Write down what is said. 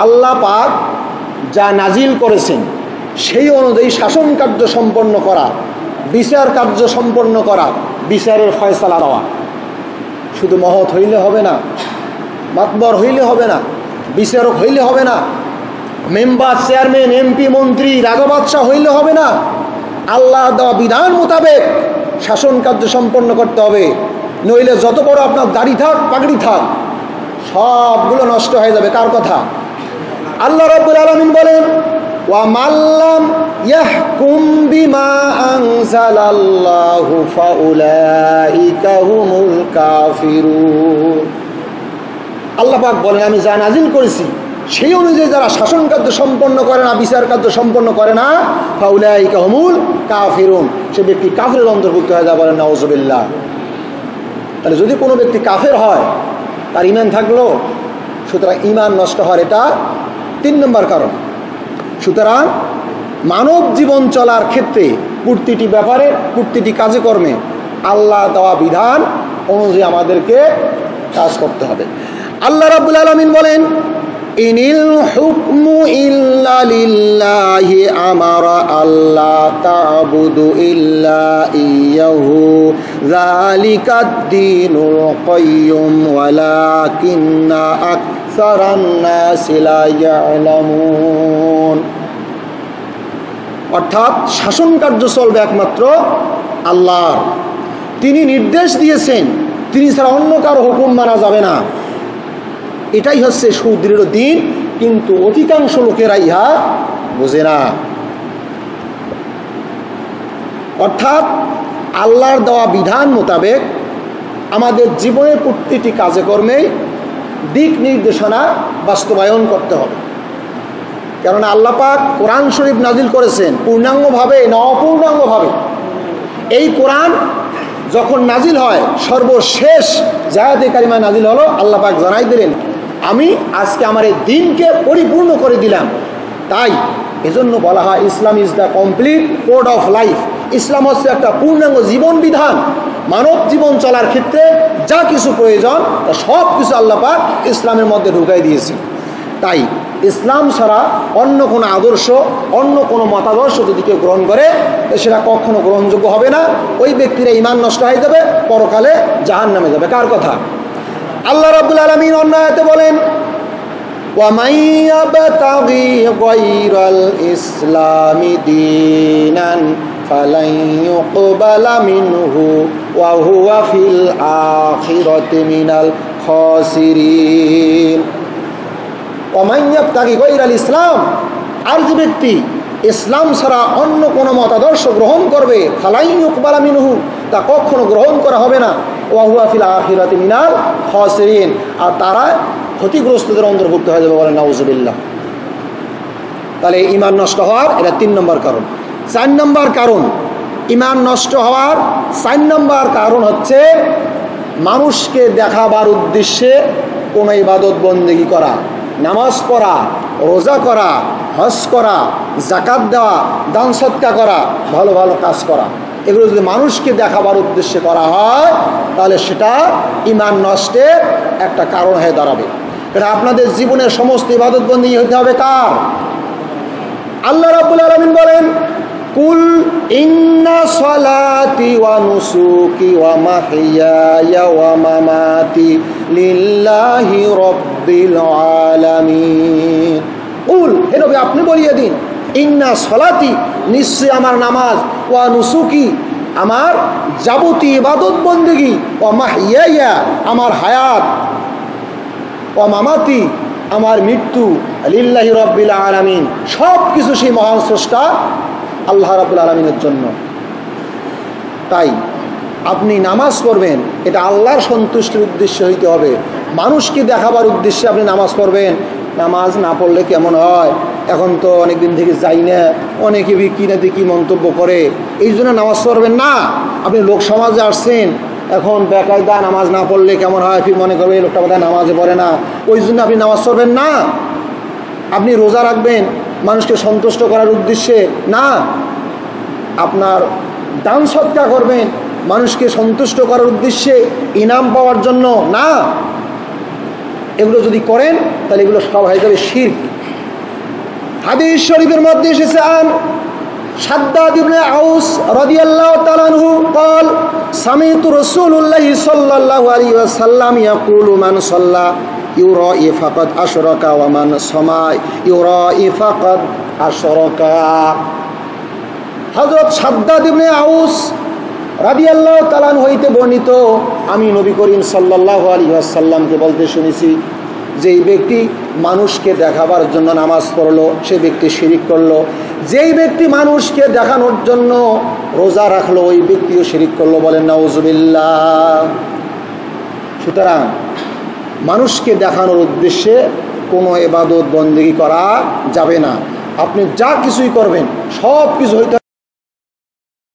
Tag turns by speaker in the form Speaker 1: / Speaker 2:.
Speaker 1: আল্লাহ পাক যা নাজিল করেছেন সেই অনুযায়ী শাসন কার্য সম্পন্ন করা, বিচার কার্য সম্পন্ন করা, বিচারের ফয়সালা দেওয়া। শুধু মহৎ হইলে হবে না, মাতবর হইলে হবে না, বিচারক হইলে হবে না, মেম্বার, চেয়ারম্যান, এমপি, মন্ত্রী, রাজা বাদশাহ হইলে হবে না। আল্লাহ দেওয়া বিধান মোতাবেক শাসন কার্য সম্পন্ন করতে হবে, নইলে যত বড় আপনার দাড়ি থাক, পাগড়ি থাক, সবগুলো নষ্ট হয়ে যাবে। কার কথা? আল্লাহ রাব্বুল আলামিন বলেন, ওয়া মাল্লাম ইয়াহকুম বিমা আনজালাল্লাহু ফাউলাইকা হুমুল কাফিরুন। আল্লাহ পাক বলেন, আমি যা নাজিল করেছি সেই অনুযায়ী যারা শাসন কার্য সম্পন্ন করে না, বিচার কার্য সম্পন্ন করে না, ফাউলাইকা হুমুল কাফিরুন, সে ব্যক্তি কাফেরের অন্তর্ভুক্ত হয়ে যায়। বলেন নাউযুবিল্লাহ। তাহলে যদি কোনো ব্যক্তি কাফের হয়, তার ঈমান থাকলো, সুতরাং ঈমান নষ্ট হওয়ার এটা 3 নম্বর কারণ। সুতরাং মানব জীবন চলার ক্ষেত্রে প্রতিটি ব্যাপারে, প্রতিটি কাজে কর্মে আল্লাহ দেওয়া বিধান অনুযায়ী আমাদেরকে কাজ করতে হবে। আল্লাহ রাব্বুল আলামিন বলেন, ইনিল হুকমু ইল্লা লিল্লাহি আমারা আল্লাহ তা'বুদু ইল্লা ইয়্যাহু যালিকাদ দীনুল কাইয়্যুম ওয়ালাকিন্না আকসারান নাসি লা ইয়ালামুন। অর্থাৎ শাসন কার্য চলবে একমাত্র আল্লাহর। তিনি নির্দেশ দিয়েছেন, তিনি ছাড়া অন্য কারো হুকুম মানা যাবে না। এটাই হচ্ছে সুদৃঢ় দিন, কিন্তু অধিকাংশ লোকেরা ইহা বোঝে না। অর্থাৎ আল্লাহর দেওয়া বিধান মোতাবেক আমাদের জীবনের প্রতিটি কাজে কর্মে দিক নির্দেশনা বাস্তবায়ন করতে হবে। কেননা আল্লাহ পাক কোরআন শরীফ নাজিল করেছেন পূর্ণাঙ্গভাবে না অপূর্ণাঙ্গভাবে। এই কোরআন যখন নাজিল হয়, সর্বশেষ জায়াতে কারিমা নাজিল হলো, আল্লাহ পাক জানাই দিলেন, আমি আজকে আমার এই দিনকে পরিপূর্ণ করে দিলাম। তাই এজন্য বলা হয় Islam is the complete code of life. Islam হচ্ছে একটা পূর্ণাঙ্গ জীবন বিধান। মানব জীবন চলার ক্ষেত্রে যা কিছু প্রয়োজন তা সব কিছু আল্লাহ পাক ইসলামের মধ্যে ঢুকাই দিয়েছে। তাই ইসলাম ছাড়া অন্য কোনো আদর্শ, অন্য কোনো মতাদর্শ যদি কেউ গ্রহণ করে, সেটা কখনো গ্রহণযোগ্য হবে না। ওই ব্যক্তিরা ঈমান নষ্ট হয়ে যাবে, পরকালে জাহান্নামে যাবে। কার কথা? আল্লাহ রাব্বুল আলামিন অন্য আয়াতে বলেন, ওয়া মান ইয়াবতাগি গায়রাল ইসলামি দীনান ফালান ইউকবালা মিনহু ওয়া হুয়া ফিল আখিরাতি মিনাল খাসিরিন। ওয়া মান ইয়াবতাগি গায়রাল ইসলাম, আর যে ব্যক্তি ইসলাম ছাড়া অন্য কোনো মতাদর্শ গ্রহণ করবে, ফালান ইউকবালা মিনহু, তা কখনো গ্রহণ করা হবে না, ওয়া হুয়া ফিল আখিরাতি মিনাল খাসিরিন, আর তারা ক্ষতিগ্রস্তদের অন্তর্ভুক্ত হয়ে যাবে। বলেন নাউযুবিল্লাহ। তাহলে ঈমান নষ্ট হওয়ার এটা 3 নম্বর কারণ। 4 নম্বর কারণ, ঈমান নষ্ট হওয়ার 4 নম্বর কারণ হচ্ছে মানুষকে দেখাবার উদ্দেশ্যে কোনো ইবাদত বন্দেগী করা, নামাজ পড়া, রোজা করা, হজ করা, যাকাত দেওয়া, দান সদকা করা, ভালো ভালো কাজ করা, এগুলো যদি মানুষকে দেখাবার উদ্দেশ্যে করা হয়, তাহলে সেটা ঈমান নষ্টের একটা কারণ হয়ে দাঁড়াবে। এটা আপনাদের জীবনের সমস্ত ইবাদত বন্দেগী হতে হবে কার? আল্লাহ রাব্বুল আলামিন বলেন, কুল ইন্না সালাতি ওয়া নুসুকি ওয়া মাহইয়ায়া ওয়া মামাতি লিল্লাহি রাব্বিল আলামিন। কুল, হে নবী আপনি বলিয়ে দিন, ইন্না সালাতি, নিশ্চয় আমার নামাজ, ওয়া নুসুকি, আমার যাবতীয় ইবাদত বন্দেগী, ওয়া মাহইয়ায়া, আমার হায়াত, ওয়া মামাতি, আমার মৃত্যু, লিল্লাহি রাব্বিল আলামিন, সব কিছু সেই মহান স্রষ্টা আল্লাহ রাব্বুল আলামিনের জন্য। তাই আপনি নামাজ পড়বেন, এটা আল্লাহর সন্তুষ্টির উদ্দেশ্যে হইতে হবে। মানুষকে দেখাবার উদ্দেশ্যে আপনি নামাজ পড়বেন, নামাজ না পড়লে কেমন হয়, এখন তো অনেক দিন থেকে যাই না, অনেকে কি না দেখি মন্তব্য করে, এই জন্য নামাজ পড়বেন না। আপনি লোক সমাজে আসছেন, এখন বেকায়দা নামাজ না পড়লে কেমন হয়, ফির মনে করবে এই লোকটা বোধহয় নামাজে পড়ে না, ওই জন্য আপনি নামাজ পড়বেন না। আপনি রোজা রাখবেন মানুষকে সন্তুষ্ট করার উদ্দেশ্যে না। আপনার দান সদকা করবেন মানুষকে সন্তুষ্ট করার উদ্দেশ্যে, ইনাম পাওয়ার জন্য না। এগুলো যদি করেন তাহলে এগুলো সব হয়ে যাবে শিরক। হাদিস শরীফের মধ্যে এসেছে আন শাদ্দাদ ইবনে আউস রাদিয়াল্লাহু তাআলা আনহু قال سمعت رسول الله صلى الله عليه وسلم يقول من صلى يرائي فقد أشرك ومن صام يرائي فقد أشرك। হযরত শাদ্দাদ ইবনে আউস রাদিয়াল্লাহু তাআলা আনহু হইতে বর্ণিত, আমি নবী করিম সাল্লাল্লাহু আলাইহি ওয়াসাল্লামকে বলতে শুনেছি, যেই ব্যক্তি মানুষকে দেখাবার জন্য নামাজ পড়লো সে ব্যক্তি শিরিক করলো, যেই ব্যক্তি মানুষকে দেখানোর জন্য রোজা রাখলো ওই ব্যক্তিও শিরিক করলো। বলেন নাউজুবিল্লাহ। সুতরাং মানুষকে দেখানোর উদ্দেশ্যে কোনো ইবাদত বন্দেগী করা যাবে না। আপনি যা কিছুই করবেন সব কিছু হইতে